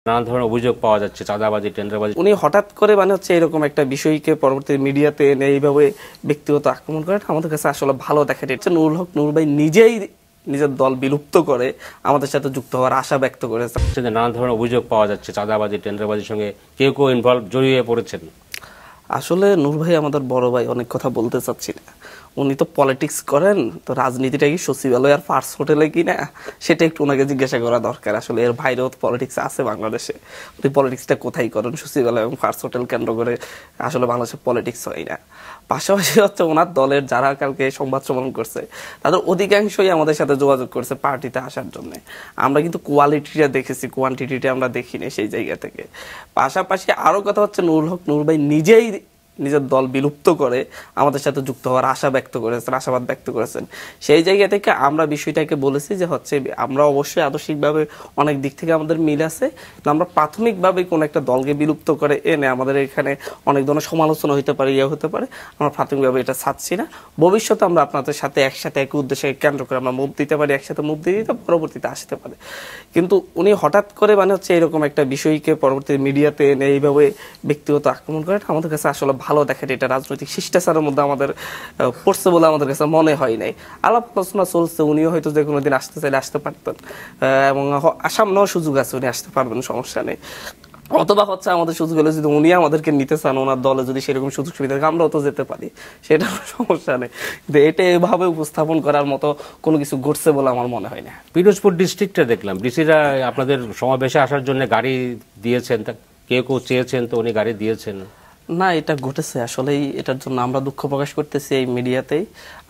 নানা ধরনের অভিযোগ পাওয়া যাচ্ছে, চাঁদাবাজি, টেন্ডারবাজি। উনি হঠাৎ করে হচ্ছে এরকম একটা বিষয়কে পরবর্তী মিডিয়াতে এনে এইভাবে ব্যক্তিগত আক্রমণ করে আমাদের কাছে আসলে ভালো দেখায়। নুরুল হক নূর ভাই নিজেই নিজের দল বিলুপ্ত করে আমাদের সাথে যুক্ত হওয়ার আশা ব্যক্ত করেছে। নানা ধরনের অভিযোগ পাওয়া যাচ্ছে, চাঁদাবাজি, টেন্ডারবাজির সঙ্গে কেউ কেউ ইনভলভ, জড়িয়ে পড়েছেন। আসলে নূর ভাই আমাদের বড় ভাই, অনেক কথা বলতে চাচ্ছি না। উনি তো পলিটিক্স করেন, তো রাজনীতিটা কি সচিবালয় আর ফার্স্ট হোটেলে কি না সেটা একটু ওনাকে জিজ্ঞাসা করা দরকার। আসলে এর বাইরেও তো পলিটিক্স আছে বাংলাদেশে। উনি পলিটিক্সটা কোথায় করেন? সচিবালয় এবং ফার্স্ট হোটেল কেন্দ্র করে আসলে বাংলাদেশে পলিটিক্স হয় না। পাশাপাশি হচ্ছে ওনার দলের যারা কালকে সংবাদ সম্মেলন করছে তাদের অধিকাংশই আমাদের সাথে যোগাযোগ করছে পার্টিতে আসার জন্য। আমরা কিন্তু কোয়ালিটিটা দেখেছি, কোয়ান্টিটিটা আমরা দেখিনি সেই জায়গা থেকে। পাশাপাশি আরো কথা হচ্ছে নুরুল হক নূর ভাই নিজেই নিজের দল বিলুপ্ত করে আমাদের সাথে যুক্ত হওয়ার আশা ব্যক্ত করেছেন, আশাবাদ ব্যক্ত করেছেন। সেই জায়গা থেকে আমরা বিষয়টাকে বলেছি যে হচ্ছে আমরা অবশ্যই আদর্শিকভাবে অনেক দিক থেকে আমাদের মিল আছে, কিন্তু আমরা প্রাথমিকভাবে কোনো একটা দলকে বিলুপ্ত করে এনে আমাদের এখানে অনেক ধরনের সমালোচনা হতে পারে, হতে পারে। আমরা প্রাথমিকভাবে এটা চাচ্ছি না। ভবিষ্যতে আমরা আপনাদের সাথে একসাথে এক উদ্দেশ্যে কেন্দ্র করে আমরা মুভ দিতে পারি, একসাথে মুভ দিয়ে দিতে পরবর্তীতে আসতে পারে। কিন্তু উনি হঠাৎ করে হচ্ছে এরকম একটা বিষয়কে পরবর্তী মিডিয়াতে এনে এইভাবে ব্যক্তিগত আক্রমণ করে আমাদের কাছে আসলে ভালো দেখেন। এটা রাজনৈতিক শিষ্টাচারের মধ্যে আমাদের পড়ছে বলে আমাদের কাছে মনে হয় নাই। আলাপ আলোচনা চলছে, উনিও হয়তো যে কোনো দিন আসতে চাইলে আসতে পারতেন, এবং সামনেও সুযোগ আছে, উনি আসতে পারবেন, সমস্যা নেই। অথবা হচ্ছে আমাদের সুযোগ হলে যদি উনি আমাদেরকে নিতে চান, ওনার দলে যদি সেরকম সুযোগ সুবিধা থাকে আমরাও তো যেতে পারি, সেটা সমস্যা নেই। কিন্তু এটা এভাবে উপস্থাপন করার মতো কোনো কিছু ঘটছে বলে আমার মনে হয় না। পিরোজপুর ডিস্ট্রিক্টে দেখলাম ডিসিরা আপনাদের সমাবেশে আসার জন্য গাড়ি দিয়েছেন, কেউ কেউ চেয়েছেন তো উনি গাড়ি দিয়েছেন না। এটা ঘটেছে, আসলেই এটার জন্য আমরা দুঃখ প্রকাশ করতেছি এই মিডিয়াতেই।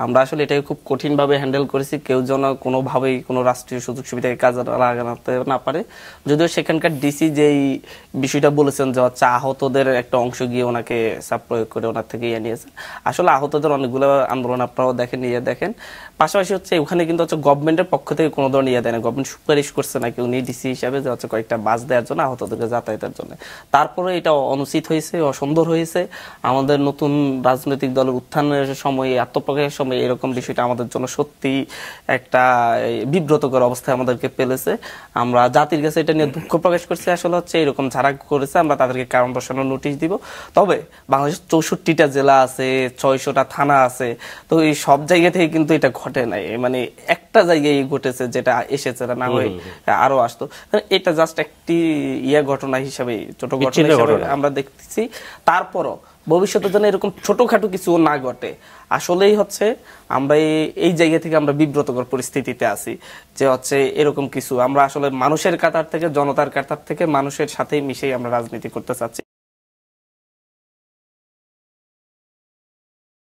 আমরা আসলে এটাকে খুব কঠিনভাবে হ্যান্ডেল করেছি, কেউ যেন কোনোভাবেই কোনো রাষ্ট্রীয় সুযোগ সুবিধাকে কাজে লাগাতে না পারে। যদিও সেখানকার ডিসি যেই বিষয়টা বলেছেন যে হচ্ছে আহতদের একটা অংশ গিয়ে ওনাকে চাপ প্রয়োগ করে ওনার থেকে নিয়েছেন। আসলে আহতদের অনেকগুলো আন্দোলন আপনারাও দেখেন, দেখেন। পাশাপাশি হচ্ছে ওখানে কিন্তু হচ্ছে গভর্নমেন্টের পক্ষ থেকে কোনো ধরনের দেয় না, গভর্নমেন্ট সুপারিশ করছে নাকি উনি ডিসি হিসাবে যে হচ্ছে কয়েকটা বাস দেওয়ার জন্য আহতদেরকে যাতায়াতের জন্য। তারপরে এটা অনুচিত হয়েছে, অসুন্দর হয়েছে। আমাদের নতুন রাজনৈতিক দলের উত্থানের সময়, আত্মপ্রকাশের সময় এরকম বিষয়টা আমাদের জন্য সত্যি একটা বিব্রতকর অবস্থায় আমাদেরকে ফেলেছে। আমরা জাতির কাছে এটা নিয়ে দুঃখ প্রকাশ করছি। আসলে হচ্ছে এরকম যারা করেছে আমরা তাদেরকে কারণ দর্শানোর নোটিশ দিব। তবে বাংলাদেশের 64টা জেলা আছে, 600টা থানা আছে, তো এই সব জায়গা থেকে কিন্তু এটা ঘটে নাই। মানে একটা জায়গায় ঘটেছে যেটা এসেছে, না হয়ে আরো আসতো। এটা জাস্ট একটি ঘটনা হিসাবে, ছোট ঘটনা হিসাবে আমরা দেখতেছি। তারপরও ভবিষ্যতে যেন এরকম ছোটখাটো কিছু না ঘটে। আসলেই হচ্ছে আমরা এই জায়গা থেকে আমরা বিব্রতকর পরিস্থিতিতে আছি যে হচ্ছে এরকম কিছু আমরা আসলে মানুষের কাতার থেকে, জনতার কাতার থেকে মানুষের সাথেই মিশেই আমরা রাজনীতি করতে চাচ্ছি।